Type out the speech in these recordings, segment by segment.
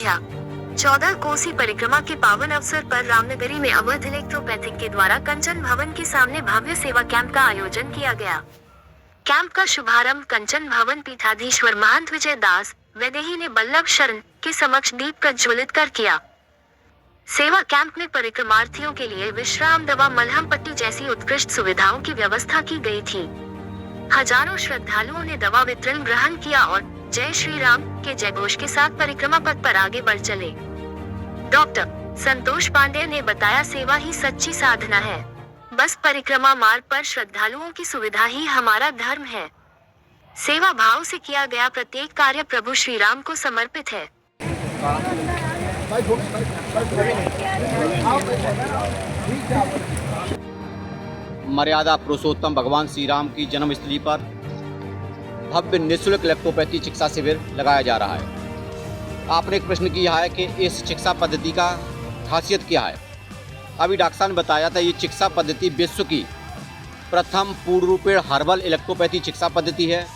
14 कोसी परिक्रमा के पावन अवसर पर रामनगरी में अवध इलेक्ट्रोपैथिक के द्वारा कंचन भवन के सामने भव्य सेवा कैंप का आयोजन किया गया। कैंप का शुभारंभ कंचन भवन पीठाधीश्वर महंत विजय दास वैदेही ने बल्लभ शरण के समक्ष दीप प्रज्वलित कर किया। सेवा कैंप में परिक्रमार्थियों के लिए विश्राम, दवा, मलहम पट्टी जैसी उत्कृष्ट सुविधाओं की व्यवस्था की गई थी। हजारों श्रद्धालुओं ने दवा वितरण ग्रहण किया और जय श्री राम के जयघोष के साथ परिक्रमा पथ पर आगे बढ़ चले। डॉक्टर संतोष पांडे ने बताया, सेवा ही सच्ची साधना है। बस परिक्रमा मार्ग पर श्रद्धालुओं की सुविधा ही हमारा धर्म है। सेवा भाव से किया गया प्रत्येक कार्य प्रभु श्री राम को समर्पित है। मर्यादा पुरुषोत्तम भगवान श्री राम की जन्मस्थली पर भव्य निःशुल्क इलेक्ट्रोपैथी चिकित्सा शिविर लगाया जा रहा है। आपने एक प्रश्न किया है कि इस चिकित्सा पद्धति का खासियत क्या है। अभी डॉक्टर साहब ने बताया था, ये चिकित्सा पद्धति विश्व की प्रथम पूर्ण रूपेण हर्बल इलेक्ट्रोपैथी चिकित्सा पद्धति है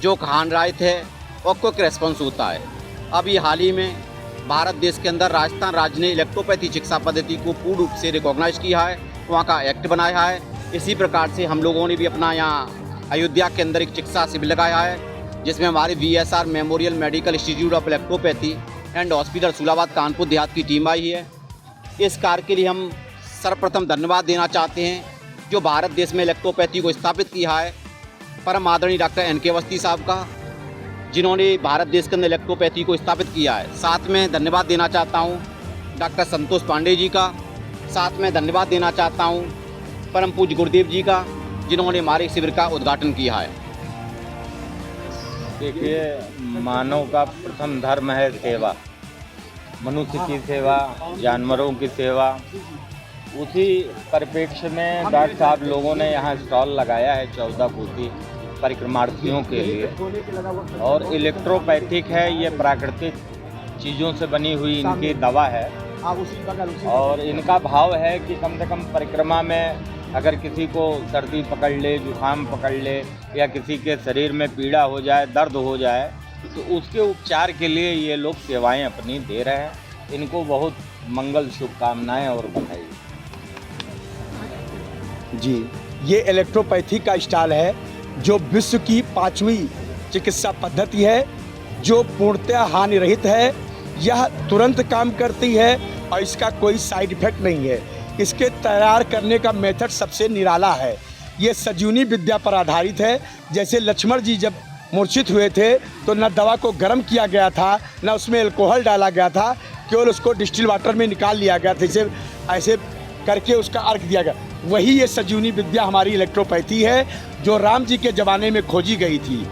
जो खानरायत है और क्विक रेस्पॉन्स होता है। अभी हाल ही में भारत देश के अंदर राजस्थान राज्य ने इलेक्ट्रोपैथी चिकित्सा पद्धति को पूर्ण रूप से रिकॉग्नाइज किया है, वहाँ का एक्ट बनाया है। इसी प्रकार से हम लोगों ने भी अपना यहाँ अयोध्या के अंदर एक चिकित्सा शिविर लगाया है जिसमें हमारे VSR memorial medical institute of electropathy and hospital Rasulabad Kanpur Dehat की टीम आई है। इस कार्य के लिए हम सर्वप्रथम धन्यवाद देना चाहते हैं जो भारत देश में इलेक्ट्रोपैथी को स्थापित किया है, परम आदरणीय डॉक्टर NK अवस्थी साहब का, जिन्होंने भारत देश के अंदर इलेक्ट्रोपैथी को स्थापित किया है। साथ में धन्यवाद देना चाहता हूँ डॉक्टर संतोष पांडे जी का। साथ में धन्यवाद देना चाहता हूँ परम पूज्य गुरुदेव जी का, जिन्होंने हमारे शिविर का उद्घाटन किया है। देखिए, मानव का प्रथम धर्म है सेवा, मनुष्य की सेवा, जानवरों की सेवा। उसी परिप्रेक्ष्य में डॉक्टर साहब लोगों ने यहाँ स्टॉल लगाया है 14 कोसी परिक्रमार्थियों के लिए। और इलेक्ट्रोपैथिक है, ये प्राकृतिक चीज़ों से बनी हुई इनकी दवा है। और इनका भाव है कि कम से कम परिक्रमा में अगर किसी को सर्दी पकड़ ले, जुकाम पकड़ ले या किसी के शरीर में पीड़ा हो जाए, दर्द हो जाए, तो उसके उपचार के लिए ये लोग सेवाएं अपनी दे रहे हैं। इनको बहुत मंगल शुभकामनाएं और बधाई। जी, ये इलेक्ट्रोपैथी का स्टाइल है जो विश्व की 5वीं चिकित्सा पद्धति है जो पूर्णतः हानि रहित है। यह तुरंत काम करती है और इसका कोई साइड इफेक्ट नहीं है। इसके तैयार करने का मेथड सबसे निराला है। ये सजीवनी विद्या पर आधारित है। जैसे लक्ष्मण जी जब मूर्छित हुए थे तो न दवा को गर्म किया गया था, न उसमें अल्कोहल डाला गया था, केवल उसको डिस्टिल वाटर में निकाल लिया गया था। इसे ऐसे करके उसका अर्घ दिया गया। वही ये सजीवनी विद्या हमारी इलेक्ट्रोपैथी है जो राम जी के ज़माने में खोजी गई थी।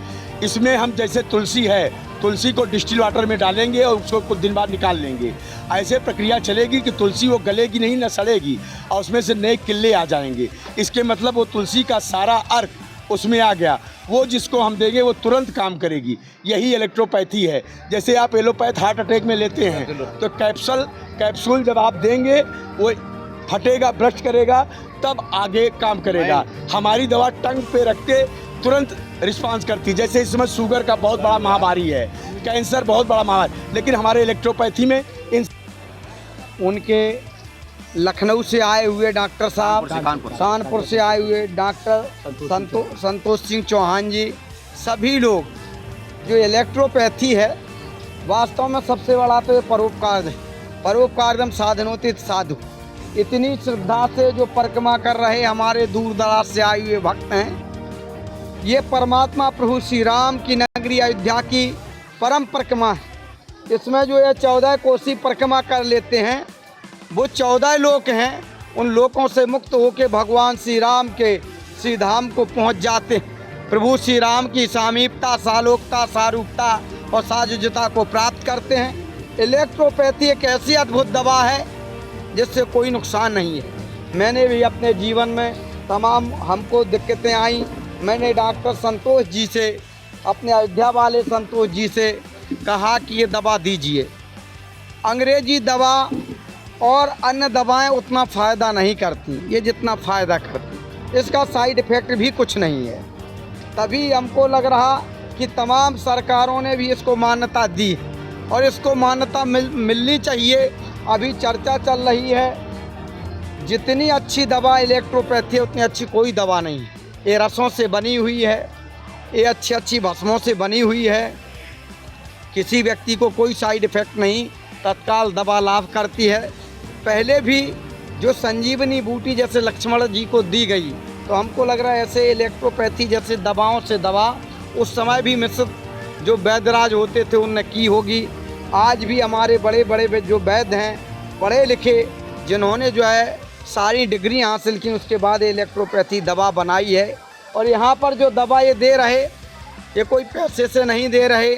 इसमें हम जैसे तुलसी है, तुलसी को डिस्टिल वाटर में डालेंगे और उसको कुछ दिन बाद निकाल लेंगे। ऐसे प्रक्रिया चलेगी कि तुलसी वो गलेगी नहीं, न सड़ेगी और उसमें से नए किले आ जाएंगे। इसके मतलब वो तुलसी का सारा अर्क उसमें आ गया। वो जिसको हम देंगे वो तुरंत काम करेगी। यही इलेक्ट्रोपैथी है। जैसे आप एलोपैथ हार्ट अटैक में लेते हैं तो कैप्सूल जब आप देंगे वो फटेगा, ब्रश करेगा, तब आगे काम करेगा। हमारी दवा टंग पे रख के तुरंत रिस्पांस करती। जैसे इस समय शुगर का बहुत बड़ा महामारी है, कैंसर बहुत बड़ा महामारी, लेकिन हमारे इलेक्ट्रोपैथी में उनके लखनऊ से आए हुए डॉक्टर साहब, कानपुर से आए हुए डॉक्टर संतोष सिंह चौहान जी, सभी लोग जो इलेक्ट्रोपैथी है वास्तव में सबसे बड़ा तो परोपकार है। परोपकारम साधनोति साधु। इतनी श्रद्धा से जो परिक्रमा कर रहे हमारे दूर दराज से आए हुए भक्त हैं, ये परमात्मा प्रभु श्री राम की नगरी अयोध्या की परम परिक्रमा है। इसमें जो ये 14 कोसी परिक्रमा कर लेते हैं वो 14 लोक हैं। उन लोकों से मुक्त होकर भगवान श्री राम के श्री धाम को पहुंच जाते हैं। प्रभु श्री राम की सामीप्यता, सालोकता, सारूपता और साजुजता को प्राप्त करते हैं। इलेक्ट्रोपैथी एक ऐसी अद्भुत दवा है जिससे कोई नुकसान नहीं है। मैंने भी अपने जीवन में तमाम हमको दिक्कतें आई, मैंने डॉक्टर संतोष जी से, अपने अयोध्या वाले संतोष जी से कहा कि ये दवा दीजिए। अंग्रेजी दवा और अन्य दवाएं उतना फ़ायदा नहीं करती, ये जितना फ़ायदा करती। इसका साइड इफ़ेक्ट भी कुछ नहीं है। तभी हमको लग रहा कि तमाम सरकारों ने भी इसको मान्यता दी और इसको मान्यता मिलनी चाहिए। अभी चर्चा चल रही है, जितनी अच्छी दवा इलेक्ट्रोपैथी है उतनी अच्छी कोई दवा नहीं है। ये रसों से बनी हुई है, ये अच्छी अच्छी भस्मों से बनी हुई है, किसी व्यक्ति को कोई साइड इफ़ेक्ट नहीं, तत्काल दवा लाभ करती है। पहले भी जो संजीवनी बूटी जैसे लक्ष्मण जी को दी गई, तो हमको लग रहा है ऐसे इलेक्ट्रोपैथी जैसे दवाओं से दवा उस समय भी मिश्र जो वैद्यराज होते थे उनने की होगी। आज भी हमारे बड़े बड़े जो वैद्य हैं, पढ़े लिखे, जिन्होंने जो है सारी डिग्री हासिल की, उसके बाद इलेक्ट्रोपैथी दवा बनाई है। और यहाँ पर जो दवा ये दे रहे, ये कोई पैसे से नहीं दे रहे।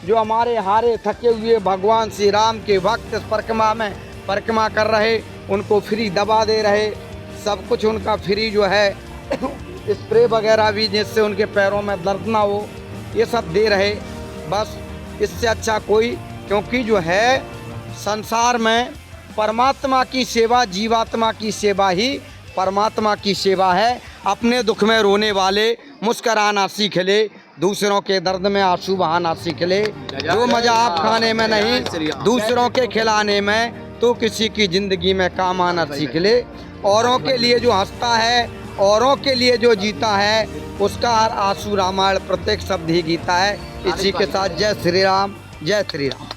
जो हमारे हारे थके हुए भगवान श्री राम के भक्त इस परिक्रमा में परिक्रमा कर रहे, उनको फ्री दवा दे रहे। सब कुछ उनका फ्री जो है स्प्रे वगैरह भी, जिससे उनके पैरों में दर्द ना हो, ये सब दे रहे। बस इससे अच्छा कोई, क्योंकि जो है संसार में परमात्मा की सेवा, जीवात्मा की सेवा ही परमात्मा की सेवा है। अपने दुख में रोने वाले मुस्कराना सीख ले, दूसरों के दर्द में आंसू बहाना सीख ले। जो मज़ा आप खाने में नहीं, दूसरों के खिलाने में, तो किसी की ज़िंदगी में काम आना सीख ले। औरों के लिए जो हंसता है, औरों के लिए जो जीता है, उसका हर आंसू रामायण प्रत्येक शब्द ही गीता है। इसी के साथ जय श्री राम, जय श्री राम।